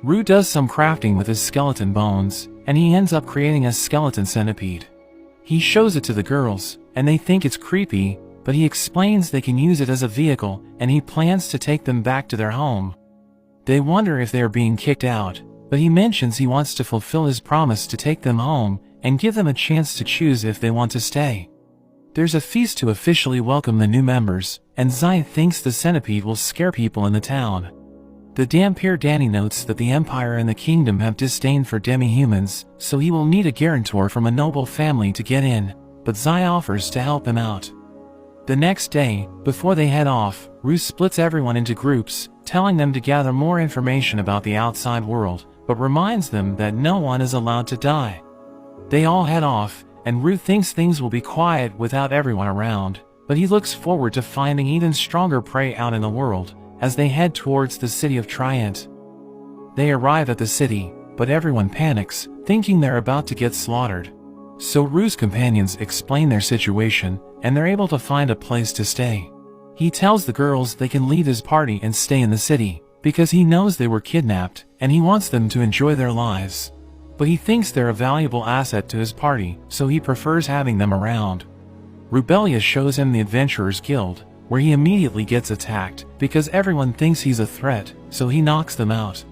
Rue does some crafting with his skeleton bones, and he ends up creating a skeleton centipede. He shows it to the girls, and they think it's creepy, but he explains they can use it as a vehicle, and he plans to take them back to their home. They wonder if they are being kicked out, but he mentions he wants to fulfill his promise to take them home and give them a chance to choose if they want to stay. There's a feast to officially welcome the new members, and Zai thinks the centipede will scare people in the town. The Dhampir Danny notes that the Empire and the Kingdom have disdain for demi-humans, so he will need a guarantor from a noble family to get in, but Zai offers to help him out. The next day, before they head off, Rue splits everyone into groups, telling them to gather more information about the outside world, but reminds them that no one is allowed to die. They all head off, and Rue thinks things will be quiet without everyone around, but he looks forward to finding even stronger prey out in the world, as they head towards the city of Trient. They arrive at the city, but everyone panics, thinking they're about to get slaughtered. So Rue's companions explain their situation, and they're able to find a place to stay. He tells the girls they can leave his party and stay in the city, because he knows they were kidnapped, and he wants them to enjoy their lives. But he thinks they're a valuable asset to his party, so he prefers having them around. Rubelia shows him the Adventurers Guild, where he immediately gets attacked, because everyone thinks he's a threat, so he knocks them out.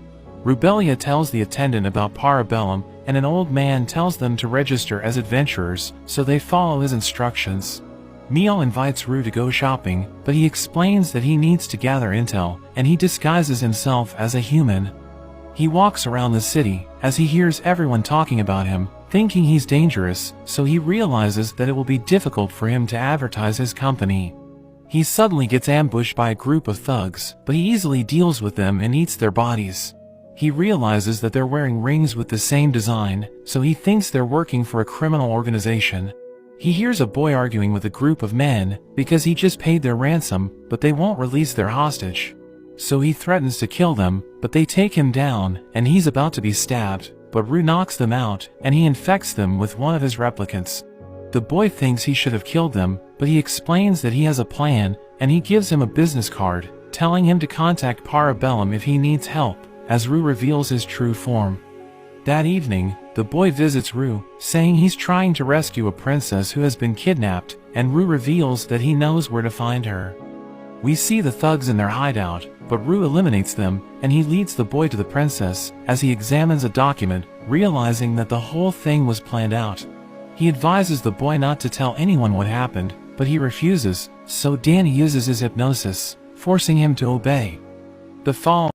Rubelia tells the attendant about Parabellum, and an old man tells them to register as adventurers, so they follow his instructions. Mio invites Rue to go shopping, but he explains that he needs to gather intel, and he disguises himself as a human. He walks around the city, as he hears everyone talking about him, thinking he's dangerous, so he realizes that it will be difficult for him to advertise his company. He suddenly gets ambushed by a group of thugs, but he easily deals with them and eats their bodies. He realizes that they're wearing rings with the same design, so he thinks they're working for a criminal organization. He hears a boy arguing with a group of men, because he just paid their ransom, but they won't release their hostage. So he threatens to kill them, but they take him down, and he's about to be stabbed, but Rue knocks them out, and he infects them with one of his replicants. The boy thinks he should have killed them, but he explains that he has a plan, and he gives him a business card, telling him to contact Parabellum if he needs help, as Rue reveals his true form. That evening, the boy visits Rue, saying he's trying to rescue a princess who has been kidnapped, and Rue reveals that he knows where to find her. We see the thugs in their hideout, but Rue eliminates them, and he leads the boy to the princess, as he examines a document, realizing that the whole thing was planned out. He advises the boy not to tell anyone what happened, but he refuses, so Danny uses his hypnosis, forcing him to obey. The following